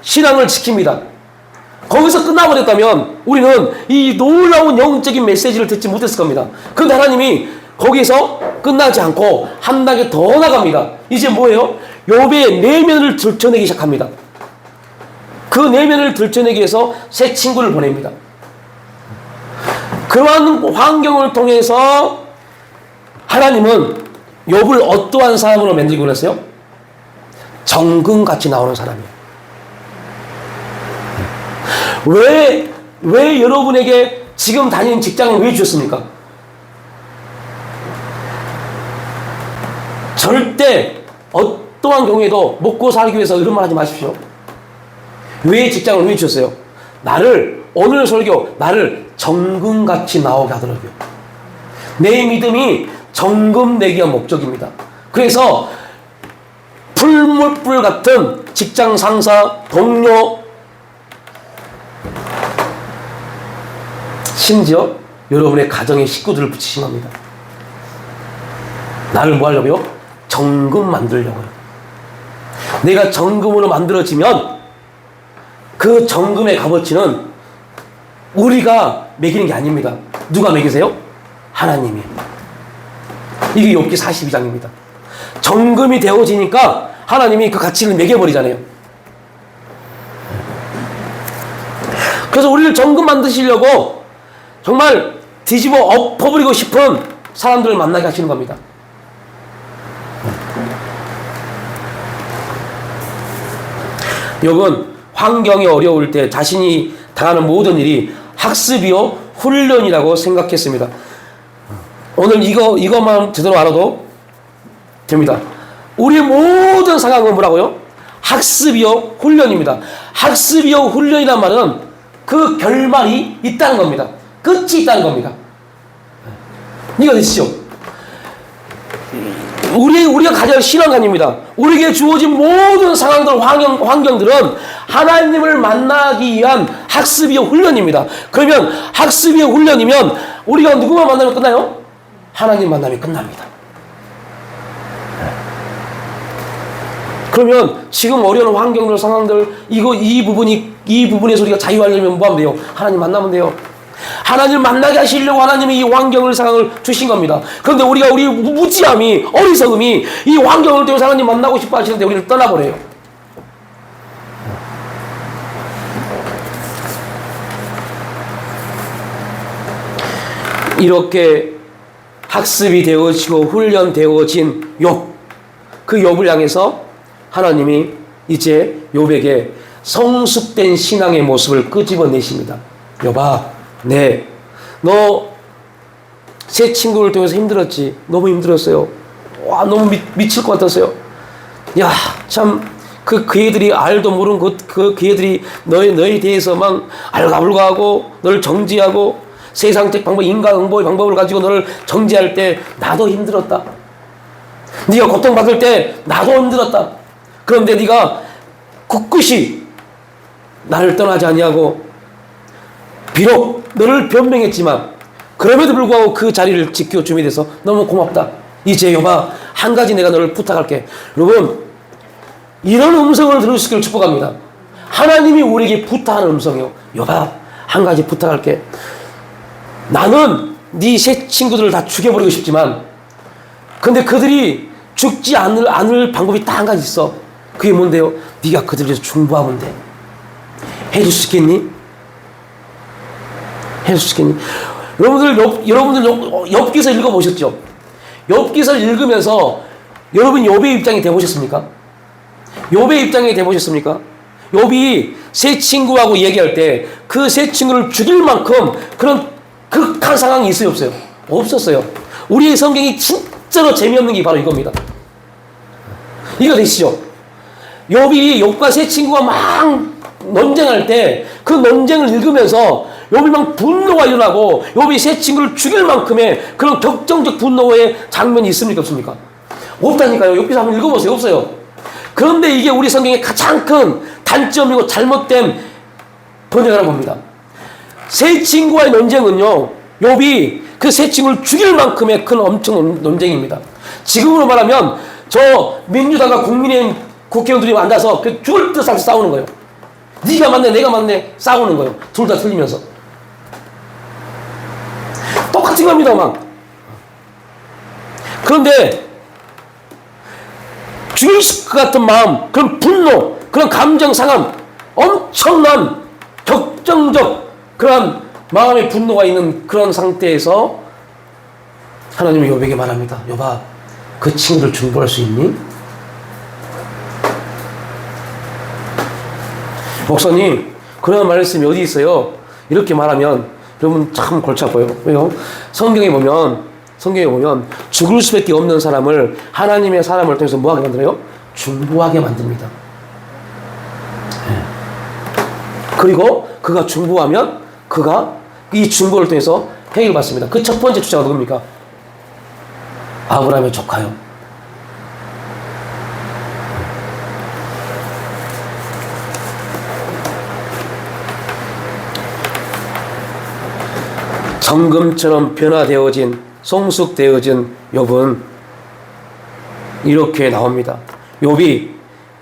신앙을 지킵니다. 거기서 끝나버렸다면 우리는 이 놀라운 영적인 메시지를 듣지 못했을 겁니다. 그런데 하나님이 거기서 끝나지 않고 한 단계 더 나갑니다. 이제 뭐예요? 욥의 내면을 들춰내기 시작합니다. 그 내면을 들춰내기 위해서 새 친구를 보냅니다. 그러한 환경을 통해서 하나님은 욥을 어떠한 사람으로 만들고 그랬어요? 정금같이 나오는 사람이에요. 왜 여러분에게 지금 다니는 직장을 왜 주셨습니까? 절대 어떠한 경우에도 먹고 살기 위해서 이런 말 하지 마십시오. 왜 직장을 왜 주셨어요? 오늘 설교, 나를 정금같이 나오게 하더라고요. 내 믿음이 정금 내기가 목적입니다. 그래서 풀물불 같은 직장 상사, 동료, 심지어 여러분의 가정의 식구들을 붙이신 겁니다. 나를 뭐 하려고요? 정금 만들려고요. 내가 정금으로 만들어지면 그 정금의 값어치는 우리가 매기는 게 아닙니다. 누가 매기세요? 하나님이. 이게 욥기 42장입니다. 정금이 되어지니까 하나님이 그 가치를 매겨버리잖아요. 그래서 우리를 정금 만드시려고 정말 뒤집어 엎어버리고 싶은 사람들을 만나게 하시는 겁니다. 욥은 환경이 어려울 때 자신이 당하는 모든 일이 학습이요 훈련이라고 생각했습니다. 오늘 이것만 제대로 알아도 됩니다. 우리의 모든 상황은 뭐라고요? 학습이요 훈련입니다. 학습이요 훈련이란 말은 그 결말이 있다는 겁니다. 끝이 있다는 겁니다. 이해가 되시죠? 우리가 가져야 할 신앙관입니다. 우리에게 주어진 모든 상황들, 환경들은 하나님을 만나기 위한 학습이요 훈련입니다. 그러면 학습이요 훈련이면 우리가 누구만 만나면 끝나요? 하나님 만나면 끝납니다. 그러면 지금 어려운 환경들, 상황들, 이 부분에서 우리가 자유하려면 뭐 하면 돼요? 하나님 만나면 돼요. 하나님을 만나게 하시려고 하나님이 이 환경을, 상황을 주신 겁니다. 그런데 우리 무지함이, 어리석음이 이 환경을 통해서 하나님 만나고 싶어 하시는데 우리를 떠나버려요. 이렇게 학습이 되어지고 훈련되어진 욥, 그 욥을 향해서 하나님이 이제 욥에게 성숙된 신앙의 모습을 끄집어내십니다. 욥아, 너 새 친구를 통해서 힘들었지? 너무 힘들었어요. 와, 너무 미칠 것 같았어요. 야, 참, 그 애들이 알도 모르는 그 애들이 너에 대해서 막 알가불가하고 너를 정지하고 세상적 방법, 인간응보의 방법을 가지고 너를 정지할 때 나도 힘들었다. 네가 고통받을 때 나도 힘들었다. 그런데 네가 굳굳이 나를 떠나지 아니하고 비록 너를 변명했지만 그럼에도 불구하고 그 자리를 지켜 줌에 대해서 너무 고맙다. 이제 욥아, 한 가지 내가 너를 부탁할게. 여러분, 이런 음성을 들을 수 있기를 축복합니다. 하나님이 우리에게 부탁하는 음성이요. 욥아, 한 가지 부탁할게. 나는 네 새 친구들을 다 죽여버리고 싶지만 근데 그들이 죽지 않을 방법이 딱 한 가지 있어. 그게 뭔데요? 네가 그들을 위해서 중보하면 돼. 해줄 수 있겠니? 해줄 수 있겠니? 여러분들 욥기서 읽어보셨죠? 욥기서 읽으면서 여러분 욥의 입장이 돼보셨습니까? 욥의 입장이 돼보셨습니까? 욥이 새 친구하고 얘기할 때 그 새 친구를 죽일 만큼 그런 극한 상황이 있어요, 없어요? 없었어요. 우리의 성경이 진짜로 재미없는 게 바로 이겁니다. 이거 되시죠? 욥과 새 친구가 막 논쟁할 때 그 논쟁을 읽으면서 욥이 막 분노가 일어나고 욥이 새 친구를 죽일 만큼의 그런 격정적 분노의 장면이 있습니까, 없습니까? 없다니까요. 욥기서 한번 읽어보세요. 없어요. 그런데 이게 우리 성경의 가장 큰 단점이고 잘못된 번역이라고 봅니다. 새 친구와의 논쟁은요, 욥이 그 새 친구를 죽일 만큼의 큰 엄청 논쟁입니다. 지금으로 말하면 저 민주당과 국민의힘 국회의원들이 앉아서 그 죽을 듯이 싸우는 거예요. 네가 맞네, 내가 맞네, 싸우는 거예요. 둘 다 틀리면서. 똑같은 겁니다, 막. 그런데 죽일 것 같은 마음, 그런 분노, 그런 감정 상함, 엄청난 격정적 그런 마음의 분노가 있는 그런 상태에서 하나님이 욥에게 말합니다. 욥아, 그 친구를 중보할 수 있니? 목사님, 그런 말씀이 어디 있어요? 이렇게 말하면 여러분 참 골치 아파요. 왜요? 성경에 보면 죽을 수밖에 없는 사람을 하나님의 사람을 통해서 뭐하게 만들어요? 중보하게 만듭니다. 그리고 그가 중보하면 그가 이 중보를 통해서 해결을 받습니다. 그 첫 번째 주자가 누굽니까? 아브라함의 조카요. 정금처럼 변화되어진 성숙되어진 욥은 이렇게 나옵니다. 욥이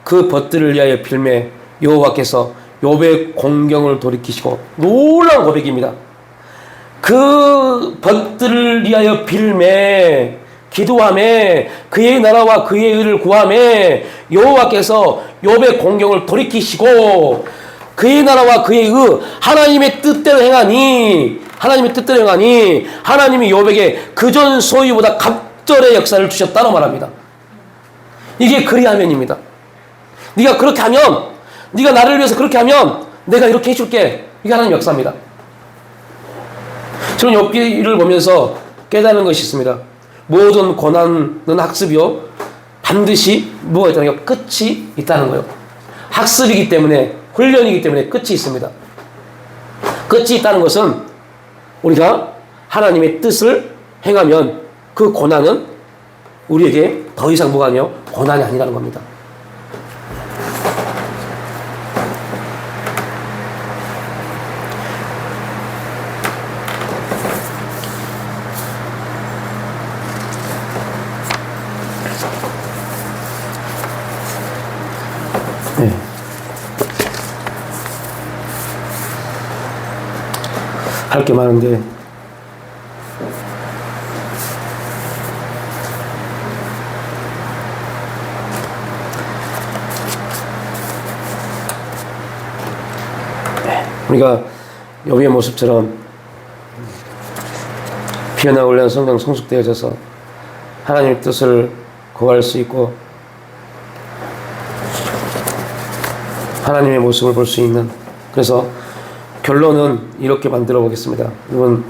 그 벗들을 위하여 빌매 여호와께서 욥의 공경을 돌이키시고, 놀라운 고백입니다. 그 벗들을 위하여 빌매 기도하매 그의 나라와 그의 의를 구하매 여호와께서 욥의 공경을 돌이키시고 그의 나라와 그의 의 하나님의 뜻대로 행하니 하나님이 욥에게 그전 소유보다 갑절의 역사를 주셨다고 말합니다. 이게 그리하면입니다. 네가 그렇게 하면, 네가 나를 위해서 그렇게 하면 내가 이렇게 해줄게. 이게 하나님의 역사입니다. 저는 욥기를 보면서 깨달은 것이 있습니다. 모든 고난은 학습이요, 반드시 뭐가 있다는 게 끝이 있다는 거예요. 학습이기 때문에, 훈련이기 때문에 끝이 있습니다. 끝이 있다는 것은 우리가 하나님의 뜻을 행하면 그 고난은 우리에게 더 이상 뭐가 아니요, 고난이 아니라는 겁니다. 네. 할 게 많은데 우리가 욥의 모습처럼 피어나 올라온 성령 성숙되어져서 하나님의 뜻을 구할 수 있고 하나님의 모습을 볼 수 있는, 그래서 결론은 이렇게 만들어 보겠습니다. 여러분,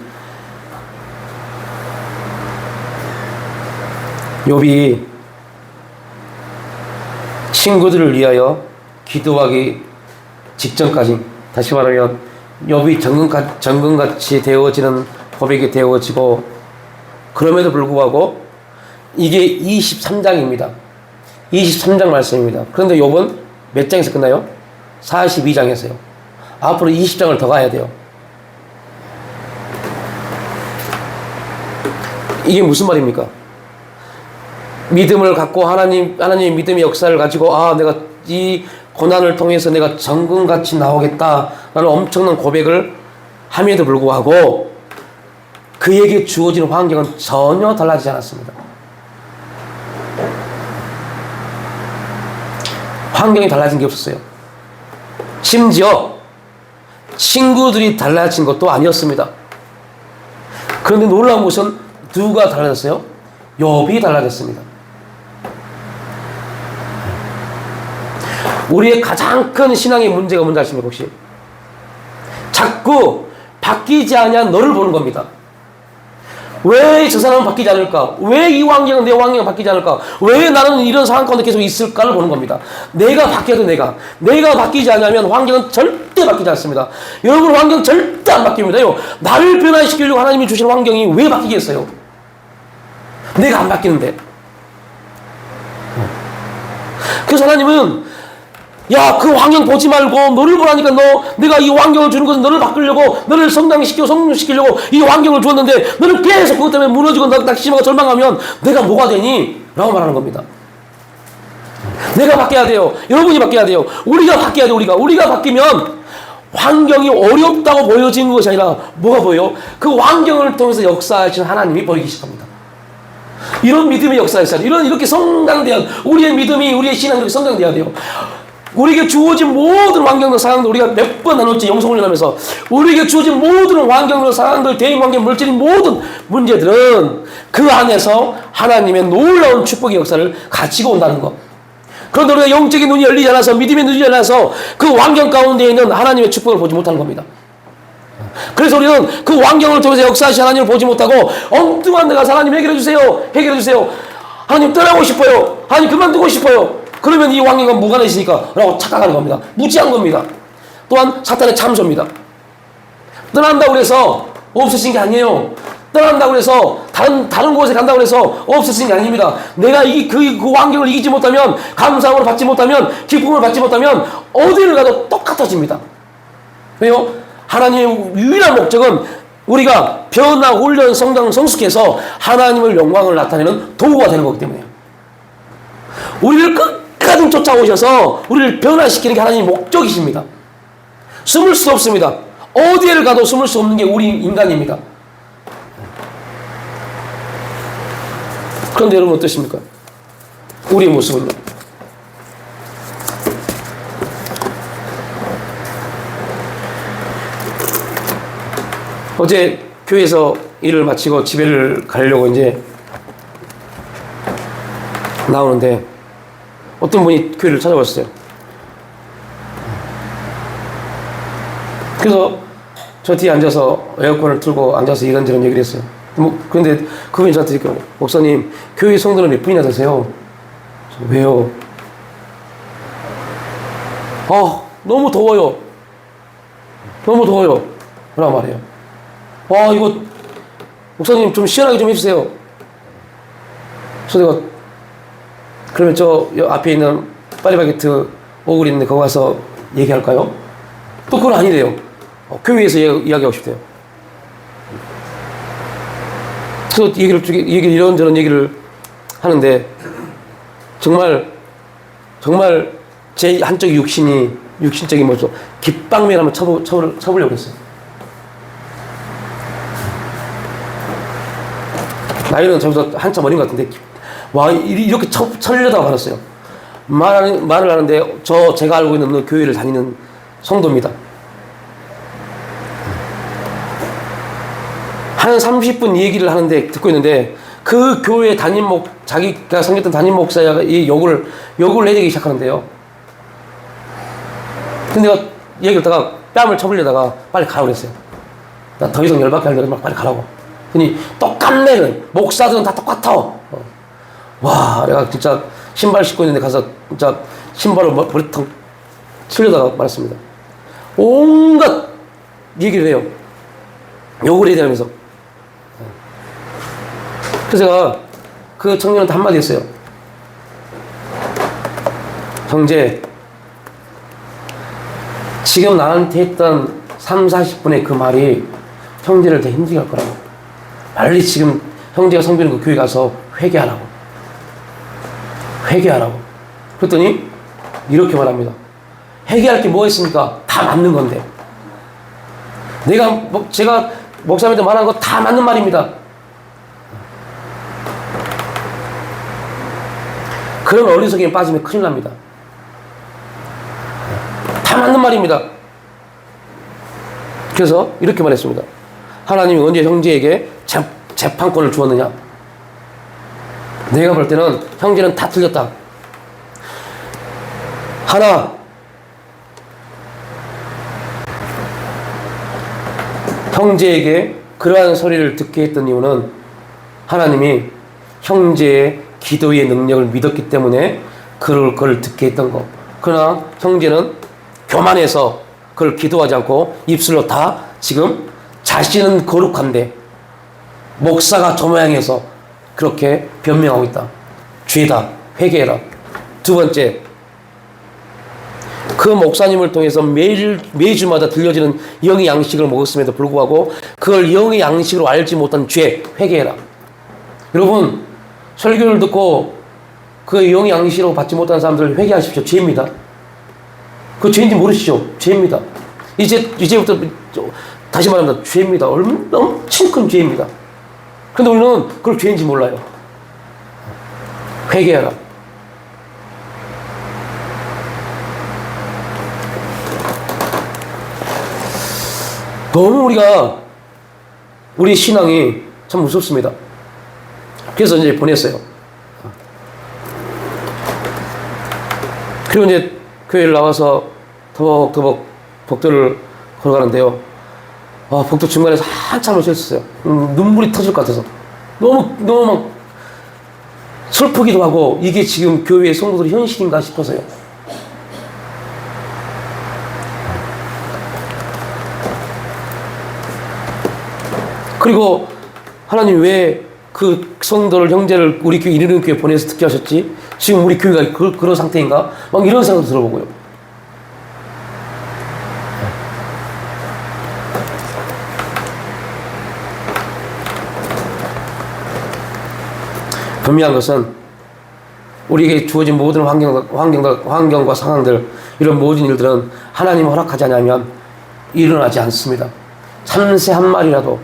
욥이 친구들을 위하여 기도하기 직전까지, 다시 말하면 욥이 정금같이 되어지는 고백이 되어지고, 그럼에도 불구하고 이게 23장입니다. 23장 말씀입니다. 그런데 욥은 몇 장에서 끝나요? 42장에서요. 앞으로 20장을 더 가야 돼요. 이게 무슨 말입니까? 믿음을 갖고 하나님의 믿음의 역사를 가지고, 내가 이 고난을 통해서 내가 정금같이 나오겠다라는 엄청난 고백을 함에도 불구하고 그에게 주어지는 환경은 전혀 달라지지 않았습니다. 환경이 달라진 게 없었어요. 심지어 친구들이 달라진 것도 아니었습니다. 그런데 놀라운 것은 누가 달라졌어요? 욥이 달라졌습니다. 우리의 가장 큰 신앙의 문제가 뭔지 아십니까 혹시? 자꾸 바뀌지 아니한 너를 보는 겁니다. 왜 저 사람은 바뀌지 않을까? 왜 이 환경은 내 환경은 바뀌지 않을까? 왜 나는 이런 상황 가운데 계속 있을까를 보는 겁니다. 내가 바뀌어도 내가 바뀌지 않으면 환경은 절대 바뀌지 않습니다. 여러분, 환경 절대 안 바뀝니다요. 나를 변화시키려고 하나님이 주신 환경이 왜 바뀌겠어요? 내가 안 바뀌는데. 그래서 하나님은 그 환경 보지 말고 너를 보라니까, 내가 이 환경을 주는 것은 너를 바꾸려고, 너를 성장시키려고 이 환경을 주었는데 너는 계속 그것 때문에 무너지고 낙심하고 절망하면 내가 뭐가 되니? 라고 말하는 겁니다. 내가 바뀌어야 돼요. 여러분이 바뀌어야 돼요. 우리가 바뀌어야 돼요. 우리가 바뀌면 환경이 어렵다고 보여지는 것이 아니라 뭐가 보여요? 그 환경을 통해서 역사하신 하나님이 보이기 시작합니다. 이런 믿음의 역사가 있어요. 이렇게 성장돼야, 우리의 믿음이, 우리의 신앙이 성장돼야 돼요. 우리에게 주어진 모든 환경들, 상황들, 우리가 몇 번 나눴지, 영성훈련하면서 우리에게 주어진 모든 환경들, 상황들, 대인관계, 물질인 모든 문제들은 그 안에서 하나님의 놀라운 축복의 역사를 가지고 온다는 것. 그런데 우리가 영적인 눈이 열리지 않아서, 믿음의 눈이 열리지 않아서 그 환경 가운데 있는 하나님의 축복을 보지 못하는 겁니다. 그래서 우리는 그 환경을 통해서 역사하신 하나님을 보지 못하고 엉뚱한 데가 하나님 해결해주세요, 해결해주세요, 하나님 떠나고 싶어요, 하나님 그만두고 싶어요, 그러면 이 환경과 무관해지니까 라고 착각하는 겁니다. 무지한 겁니다. 또한 사탄의 참소입니다. 떠난다고 해서 없어진 게 아니에요. 떠난다고 해서 다른 곳에 간다고 해서 없어진 게 아닙니다. 내가 그 환경을 이기지 못하면, 감사함을 받지 못하면, 기쁨을 받지 못하면 어디를 가도 똑같아집니다. 왜요? 하나님의 유일한 목적은 우리가 변화, 훈련, 성장, 성숙해서 하나님을 영광을 나타내는 도구가 되는 거기 때문에요. 우리를 끝까지 쫓아오셔서 우리를 변화시키는 게 하나님의 목적이십니다. 숨을 수 없습니다. 어디를 가도 숨을 수 없는 게 우리 인간입니다. 그런데 여러분 어떠십니까? 우리의 모습은요? 어제 교회에서 일을 마치고 집에를 가려고 이제 나오는데 어떤 분이 교회를 찾아왔어요. 그래서 저 뒤에 앉아서 에어컨을 틀고 앉아서 이런저런 얘기를 했어요. 그런데 그분이 저한테 이렇게 목사님 교회 성도는 몇 분이나 되세요? 왜요? 너무 더워요. 너무 더워요. 그런 말이에요. 이거 목사님 좀 시원하게 좀 해주세요. 그래서 내가 그러면 저 앞에 있는 파리바게트 오글 있는데 거기 가서 얘기할까요? 또 그건 아니래요. 교회에서 이야기하고 싶대요. 그래서 이런저런 얘기를 하는데 정말 제 한쪽 육신적인 모습 깃방맨 한번 쳐보려고 했어요. 나이는 저보다 한참 어린 것 같은데 이렇게 쳐려다가 말았어요. 말을 하는데 제가 알고 있는 교회를 다니는 성도입니다. 한 30분 얘기를 하는데 듣고 있는데 그 교회 자기가 섬겼던 담임 목사가 이 욕을 해대기 시작하는데요. 근데 내가 얘기를 듣다가 뺨을 쳐버리려다가 빨리 가라고 그랬어요. 나 더 이상 열받게 하려고 빨리 가라고. 그니 똑같네. 목사들은 다 똑같아. 와, 내가 진짜 신발 신고 있는데 가서 진짜 신발을 머리통 치려다가 말았습니다. 온갖 얘기를 해요. 욕을 해야 되면서. 그래서 제가 그 청년한테 한마디 했어요. 형제, 지금 나한테 했던 3, 40분의 그 말이 형제를 더 힘들게 할 거라고. 빨리 지금 형제가 섬기는 그 교회 가서 회개하라고. 그랬더니 이렇게 말합니다. 회개할 게 뭐가 있습니까? 다 맞는 건데. 제가 목사님한테 말한 거 다 맞는 말입니다. 그런 어리석음에 빠지면 큰일 납니다. 다 맞는 말입니다. 그래서 이렇게 말했습니다. 하나님이 언제 형제에게 재판권을 주었느냐? 내가 볼 때는 형제는 다 틀렸다. 하나, 형제에게 그러한 소리를 듣게 했던 이유는 하나님이 형제의 기도의 능력을 믿었기 때문에 그걸 듣게 했던 거. 그러나 형제는 교만해서 그걸 기도하지 않고 입술로 다 지금 자신은 거룩한데 목사가 저 모양해서 그렇게 변명하고 있다. 죄다. 회개해라. 두 번째, 그 목사님을 통해서 매주마다 들려지는 영의 양식을 먹었음에도 불구하고 그걸 영의 양식으로 알지 못한 죄, 회개해라. 여러분, 설교를 듣고 그 영의 양식으로 받지 못한 사람들 회개하십시오. 죄입니다. 그 죄인지 모르시죠? 죄입니다. 이제부터 다시 말합니다. 죄입니다. 엄청 큰 죄입니다. 근데 우리는 그걸 죄인지 몰라요. 회개하라. 너무 우리 신앙이 참 무섭습니다. 그래서 이제 보냈어요. 그리고 이제 교회를 나와서 터벅터벅 복도를 걸어가는데요. 복도 중간에서 한참을 서 있었어요. 눈물이 터질 것 같아서. 너무 막 슬프기도 하고, 이게 지금 교회의 성도들의 현실인가 싶어서요. 그리고 하나님 왜 그 성도를, 형제를 우리 교회 이르는 교회 보내서 듣게 하셨지? 지금 우리 교회가 그런 상태인가? 막 이런 생각도 들어보고요. 분명한 것은 우리에게 주어진 모든 환경과 상황들, 이런 모든 일들은 하나님이 허락하지 않으면 일어나지 않습니다. 참새 한 마리라도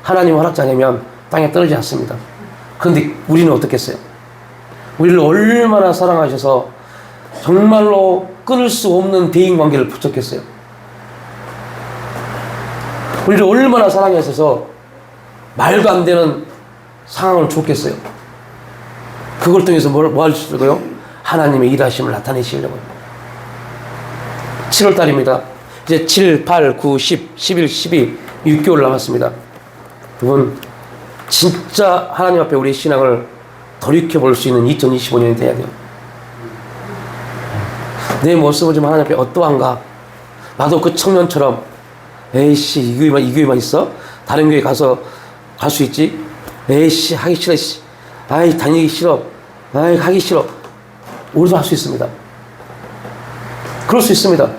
하나님이 허락하지 않으면 땅에 떨어지지 않습니다. 그런데 우리는 어떻겠어요? 우리를 얼마나 사랑하셔서 정말로 끊을 수 없는 대인관계를 붙였겠어요? 우리를 얼마나 사랑하셔서 말도 안 되는 상황을 줬겠어요? 그걸 통해서 뭐 하시려고요? 하나님의 일하심을 나타내시려고요. 7월달입니다. 이제 7, 8, 9, 10, 11, 12, 6개월 남았습니다. 여러분, 진짜 하나님 앞에 우리의 신앙을 돌이켜볼 수 있는 2025년이 돼야 돼요. 내 모습을 좀 하나님 앞에 어떠한가? 나도 그 청년처럼, 에이씨, 이 교회만 있어? 다른 교회 가서 갈 수 있지? 에이씨, 하기 싫어, 씨. 아이, 다니기 싫어. 아이, 하기 싫어. 우리도 할 수 있습니다. 그럴 수 있습니다.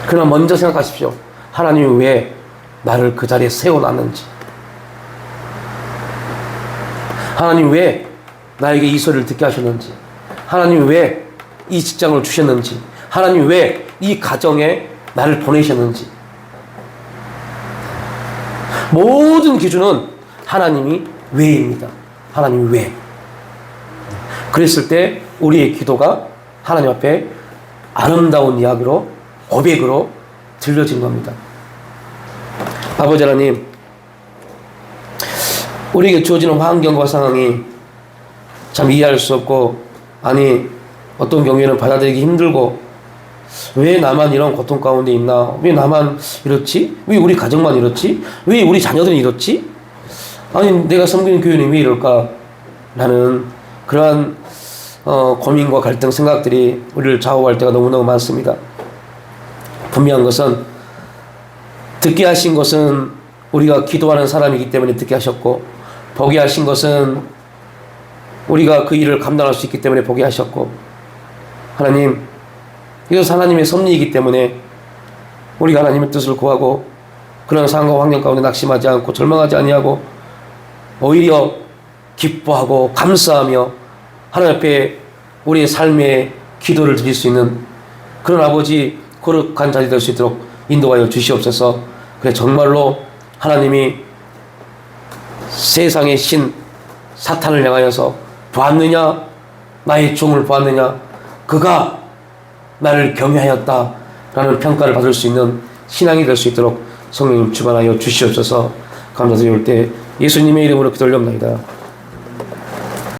그러나 먼저 생각하십시오. 하나님이 왜 나를 그 자리에 세워놨는지. 하나님 왜 나에게 이 소리를 듣게 하셨는지. 하나님 왜 이 직장을 주셨는지. 하나님 왜 이 가정에 나를 보내셨는지. 모든 기준은 하나님이 왜입니다. 하나님이 왜. 그랬을 때 우리의 기도가 하나님 앞에 아름다운 이야기로, 고백으로 들려진 겁니다. 아버지 하나님, 우리에게 주어지는 환경과 상황이 참 이해할 수 없고, 아니 어떤 경우에는 받아들이기 힘들고, 왜 나만 이런 고통 가운데 있나? 왜 나만 이렇지? 왜 우리 가정만 이렇지? 왜 우리 자녀들은 이렇지? 아니 내가 섬기는 교회는 왜 이럴까? 라는 그러한 고민과 갈등 생각들이 우리를 좌우할 때가 너무너무 많습니다. 분명한 것은 듣게 하신 것은 우리가 기도하는 사람이기 때문에 듣게 하셨고, 보게 하신 것은 우리가 그 일을 감당할 수 있기 때문에 보게 하셨고, 하나님, 이것은 하나님의 섭리이기 때문에 우리가 하나님의 뜻을 구하고 그런 상황과 환경 가운데 낙심하지 않고 절망하지 아니하고 오히려 기뻐하고 감사하며 하나님 앞에 우리의 삶의 기도를 드릴 수 있는 그런 아버지 거룩한 자리 될 수 있도록 인도하여 주시옵소서. 그래, 정말로 하나님이 세상의 신 사탄을 향하여서 보았느냐? 나의 종을 보았느냐? 그가 나를 경외하였다 라는 평가를 받을 수 있는 신앙이 될 수 있도록 성령님 주관하여 주시옵소서. 감사드릴 때 예수님의 이름으로 기도 올려옵나이다.